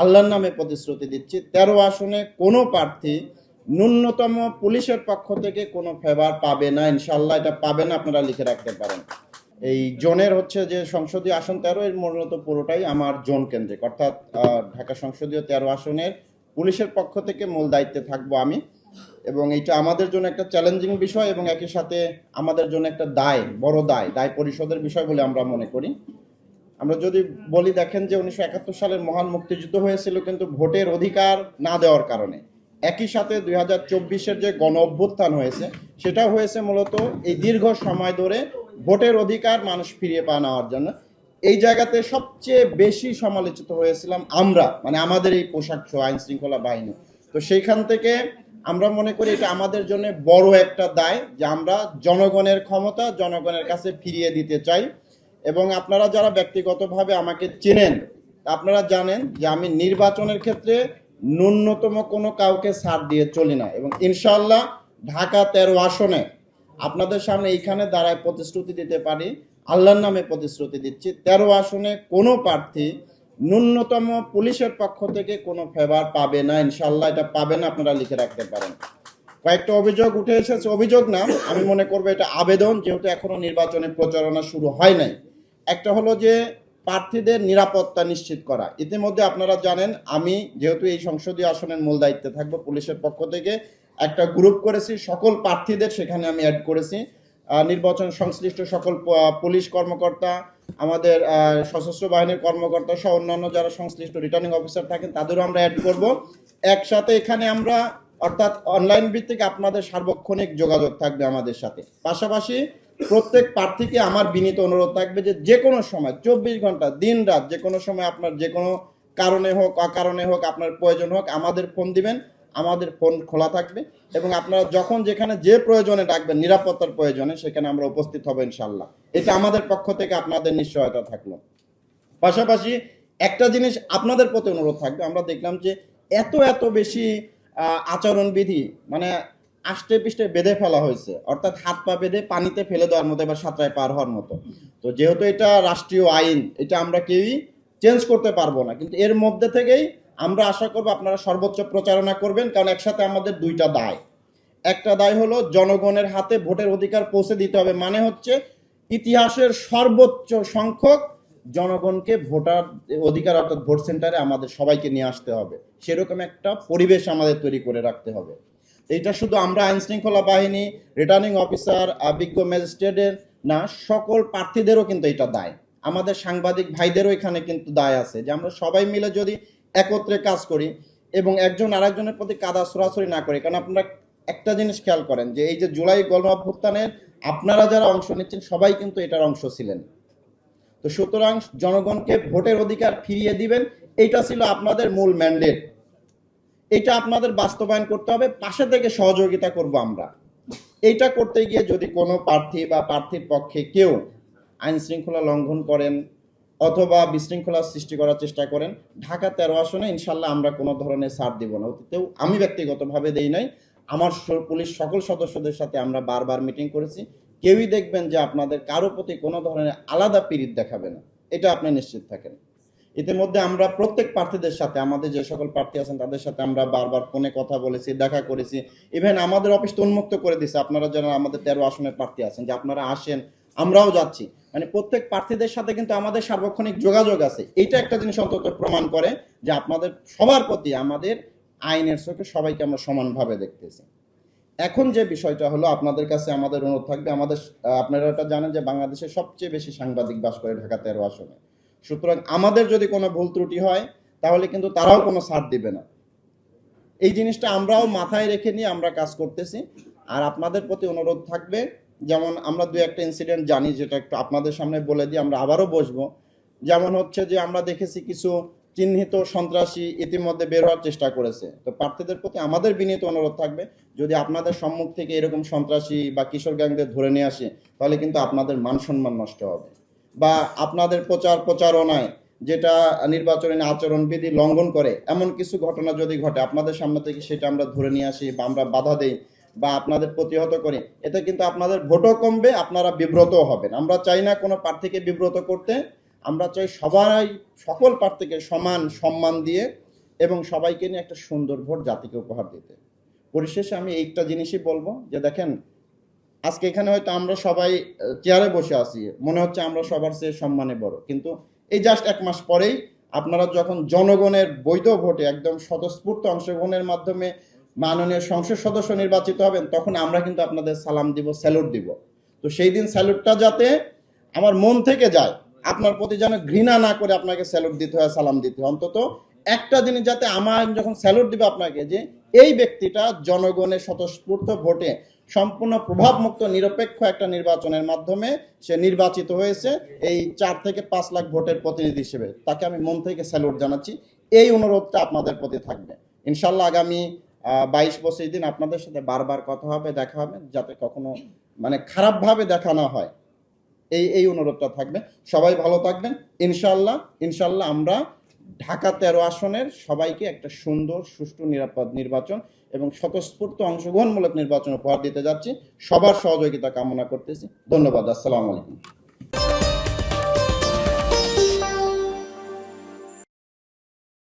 আল্লাহর নামে প্রতিশ্রুতি দিচ্ছি, 13 আসনে কোনো প্রার্থী ন্যূনতম পুলিশের পক্ষ থেকে কোনো ফেভার পাবে না, ইনশাল্লাহ এটা পাবে না, আপনারা লিখে রাখতে পারেন। এই জোনের হচ্ছে যে সংসদীয় আসন 13, এর মূলত পুরোটাই আমার জোন কেন্দ্রিক, অর্থাৎ ঢাকা সংসদীয় 13 আসনের পুলিশের পক্ষ থেকে মূল দায়িত্বে থাকবো আমি। এবং এটা আমাদের জন্য একটা চ্যালেঞ্জিং বিষয় এবং একই সাথে আমাদের জন্য একটা দায়, বড় দায় পরিশোধের বিষয় বলে আমরা মনে করি। আমরা যদি বলি, দেখেন যে 1971 সালের মহান মুক্তিযুদ্ধ হয়েছিল কিন্তু ভোটের অধিকার না দেওয়ার কারণে। একই সাথে 2024-এর যে গণ অভ্যুত্থান হয়েছে, সেটাও হয়েছে মূলত এই দীর্ঘ সময় ধরে ভোটের অধিকার মানুষ ফিরিয়ে পাওয়া নেওয়ার জন্য। এই জায়গাতে সবচেয়ে বেশি সমালোচিত হয়েছিলাম আমরা, মানে আমাদের এই পোশাক আইন শৃঙ্খলা বাহিনী। তো সেইখান থেকে আমরা মনে করি এটা আমাদের জন্য বড় একটা দায় যে আমরা জনগণের ক্ষমতা জনগণের কাছে ফিরিয়ে দিতে চাই। এবং আপনারা যারা ব্যক্তিগতভাবে আমাকে চেনেন, আপনারা জানেন যে আমি নির্বাচনের ক্ষেত্রে ন্যূনতম কোনো কাউকে ছাড় দিয়ে চলি না। এবং ইনশাআল্লাহ ঢাকা 13 আসনে আপনাদের সামনে এইখানে দাঁড়ায় প্রতিশ্রুতি দিতে পারি, আল্লাহর নামে প্রতিশ্রুতি দিচ্ছি, 13 আসনে কোনো প্রার্থী ন্যূনতম পুলিশের পক্ষ থেকে কোনো ফেভার পাবে না, ইনশাআল্লাহ এটা পাবে না, আপনারা লিখে রাখতে পারেন। কয়েকটা অভিযোগ উঠে এসেছে, অভিযোগ না, আমি মনে করবো এটা আবেদন, যেহেতু এখনো নির্বাচনের প্রচারণা শুরু হয় নাই। একটা হলো যে প্রার্থীদের নিরাপত্তা নিশ্চিত করা। ইতিমধ্যে আপনারা জানেন আমি যেহেতু এই সংসদীয় আসনের মূল দায়িত্বে থাকবো, পুলিশের পক্ষ থেকে একটা গ্রুপ করেছি, সকল প্রার্থীদের সেখানে আমি অ্যাড করেছি। নির্বাচন সংশ্লিষ্ট সকল পুলিশ কর্মকর্তা, আমাদের সশস্ত্র বাহিনীর কর্মকর্তা সহ অন্যান্য যারা সংশ্লিষ্ট রিটার্নিং অফিসার থাকেন তাদেরও আমরা অ্যাড করব। একসাথে এখানে আমরা অর্থাৎ অনলাইন ভিত্তিক আপনাদের সার্বক্ষণিক যোগাযোগ থাকবে আমাদের সাথে। পাশাপাশি প্রত্যেক প্রার্থীকে আমার বিনীত অনুরোধ থাকবে যে যে কোনো সময় 24 ঘন্টা দিন রাত যে কোনো সময় আপনার যে কোনো কারণে হোক অকারণে হোক আপনার প্রয়োজন হোক আমাদের ফোন দিবেন, আমাদের ফোন খোলা থাকবে এবং আপনারা যখন যেখানে যে প্রয়োজনে ডাকবেন, নিরাপত্তার প্রয়োজনে, সেখানে আমরা উপস্থিত হব ইনশাল্লাহ। এটা আমাদের পক্ষ থেকে আপনাদের নিশ্চয়তা থাকলো। পাশাপাশি একটা জিনিস আপনাদের প্রতি অনুরোধ থাকবে, আমরা দেখলাম যে এত বেশি আচরণবিধি মানে আষ্টে পিষ্টে বেঁধে ফেলা হয়েছে, অর্থাৎ হাত পা বেঁধে পানিতে ফেলে দেওয়ার মতো, এবার সাঁতরায় পার হওয়ার মতো। তো যেহেতু এটা রাষ্ট্রীয় আইন, এটা আমরা কেউই চেঞ্জ করতে পারবো না, কিন্তু এর মধ্যে থেকেই আমরা আশা করবো আপনারা সর্বোচ্চ প্রচারণা করবেন, কারণ একসাথে আমাদের দুইটা দায়। একটা দায় হলো জনগণের হাতে ভোটের অধিকার পৌঁছে দিতে হবে, মানে হচ্ছে ইতিহাসের সর্বোচ্চ সংখ্যক জনগণকে ভোটার অধিকার অর্থাৎ ভোট সেন্টারে আমাদের সবাইকে নিয়ে আসতে হবে, সেরকম একটা পরিবেশ আমাদের তৈরি করে রাখতে হবে। এইটা শুধু আমরা আইন শৃঙ্খলা বাহিনী, রিটার্নিং অফিসার, বিজ্ঞ ম্যাজিস্ট্রেটের না, সকল প্রার্থীদেরও কিন্তু এটা দায়। আমাদের সাংবাদিক ভাইদেরও এখানে কিন্তু দায় আছে যে আমরা সবাই মিলে যদি একত্রে কাজ করি এবং একজন আরেকজনের প্রতি কাদা ছড়াছড়ি না করি। কারণ আপনারা একটা জিনিস খেয়াল করেন যে এই যে জুলাই গণ অভ্যুত্থানের আপনারা যারা অংশ নিচ্ছেন সবাই কিন্তু এটার অংশ ছিলেন। তো সুতরাং জনগণকে ভোটের অধিকার ফিরিয়ে দিবেন, এইটা ছিল আপনাদের মূল ম্যান্ডেট। এটা আপনাদের বাস্তবায়ন করতে হবে, পাশে থেকে সহযোগিতা করব আমরা। এইটা করতে গিয়ে যদি কোনো প্রার্থী বা প্রার্থীর পক্ষে কেউ আইন শৃঙ্খলা লঙ্ঘন করেন অথবা বিশৃঙ্খলার সৃষ্টি করার চেষ্টা করেন, ঢাকা 13 আসনে ইনশাল্লাহ আমরা কোনো ধরনের ছাড় দিব না। অতীতেও আমি ব্যক্তিগতভাবে দেই নাই, আমার পুলিশ সকল সদস্যদের সাথে আমরা বারবার মিটিং করেছি, কেউই দেখবেন যে আপনাদের কারো প্রতি কোনো ধরনের আলাদা পীড়িত দেখাবে না, এটা আপনি নিশ্চিত থাকেন। ইতিমধ্যে আমরা প্রত্যেক প্রার্থীদের সাথে, আমাদের যে সকল প্রার্থী আছেন তাদের সাথে আমরা বারবার ফোনে কথা বলেছি, দেখা করেছি, ইভেন আমাদের অফিসটা উন্মুক্ত করে দিছে। আপনারা যারা আমাদের 13 আসনের প্রার্থী আছেন যে আপনারা আসেন, আমরাও যাচ্ছি, মানে প্রত্যেক প্রার্থীদের সাথে কিন্তু আমাদের সার্বক্ষণিক যোগাযোগ আছে। এইটা একটা জিনিস অন্তত প্রমাণ করে যে আপনাদের সবার প্রতি আমাদের আইনের চোখে সবাইকে আমরা সমানভাবে দেখতেছি। এখন যে বিষয়টা হলো, আপনাদের কাছে আমাদের অনুরোধ থাকবে, আমাদের আপনারা এটা জানেন যে বাংলাদেশের সবচেয়ে বেশি সাংবাদিক বাস করে ঢাকা 13 আসনে। সুতরাং আমাদের যদি কোনো ভুল ত্রুটি হয় তাহলে কিন্তু তারাও কোনো ছাড় দিবে না। এই জিনিসটা আমরাও মাথায় রেখে নিয়ে আমরা কাজ করতেছি। আর আপনাদের প্রতি অনুরোধ থাকবে, যেমন আমরা দু একটা ইনসিডেন্ট জানি যেটা একটু আপনাদের সামনে বলে দিয়ে আমরা আবারও বসবো। যেমন হচ্ছে যে আমরা দেখেছি কিছু চিহ্নিত সন্ত্রাসী ইতিমধ্যে বের হওয়ার চেষ্টা করেছে। তো প্রার্থীদের প্রতি আমাদের বিনীত অনুরোধ থাকবে, যদি আপনাদের সম্মুখ থেকে এরকম সন্ত্রাসী বা কিশোর গ্যাংদের ধরে নিয়ে আসে তাহলে কিন্তু আপনাদের মান সম্মান নষ্ট হবে। বা আপনাদের প্রচারণায় যেটা নির্বাচনী আচরণবিধি লঙ্ঘন করে এমন কিছু ঘটনা যদি ঘটে আপনাদের সামনে থেকে, সেটা আমরা ধরে নিয়ে আসি বা আমরা বাধা দেই বা আপনাদের প্রতিহত করি, এতে কিন্তু আপনাদের ভোটও কমবে, আপনারা বিব্রতও হবেন। আমরা চাই না কোনো প্রার্থীকে বিব্রত করতে, আমরা চাই সবাই সকল প্রার্থীকে সমান সম্মান দিয়ে এবং সবাইকে নিয়ে একটা সুন্দর ভোট জাতিকে উপহার দিতে। পরিশেষে আমি একটা জিনিসই বলবো যে দেখেন, আজকে এখানে হয়তো আমরা সবাই চেয়ারে বসে আছি, মনে হচ্ছে আমরা সবার চেয়ে সম্মানে বড়, কিন্তু এই জাস্ট 1 মাস পরেই আপনারা যখন জনগণের বৈধ ভোটে একদম স্বতঃস্ফূর্ত অংশগ্রহণের মাধ্যমে মাননীয় সংসদ সদস্য নির্বাচিত হবেন, তখন আমরা কিন্তু আপনাদের সালাম দিব, স্যালুট দিব। তো সেই দিন স্যালুটটা যাতে আমার মন থেকে যায়, আপনার প্রতি যেন ঘৃণা না করে আপনাকে স্যালুট দিতে হয়, সালাম দিতে হয়। অন্তত একটা জিনিস যাতে আমার যখন স্যালুট দিবে আপনাকে, যে এই ব্যক্তিটা জনগণের স্বতঃস্ফূর্ত ভোটে সম্পূর্ণ প্রভাবমুক্ত নিরপেক্ষ একটা নির্বাচনের মাধ্যমে সে নির্বাচিত হয়েছে, এই 4 থেকে 5 লাখ ভোটের প্রতিনিধি হিসেবে তাকে আমি মন থেকে স্যালুট জানাচ্ছি। এই অনুরোধটা আপনাদের প্রতি থাকবে। ইনশাল্লাহ আগামী 22-25 দিন আপনাদের সাথে বারবার কথা হবে, দেখা হবে, যাতে কখনো মানে খারাপভাবে দেখা না হয়, এই অনুরোধটা থাকবে। সবাই ভালো থাকবেন। ইনশাল্লাহ আমরা ঢাকা 13 আসনের সবাইকে একটা সুন্দর, সুষ্ঠু, নিরাপদ নির্বাচন এবং স্বতঃস্ফূর্ত অংশগ্রহণমূলক নির্বাচন উপহার দিতে যাচ্ছি। সবার সহযোগিতা কামনা করতেছি। ধন্যবাদ। আসসালামু আলাইকুম।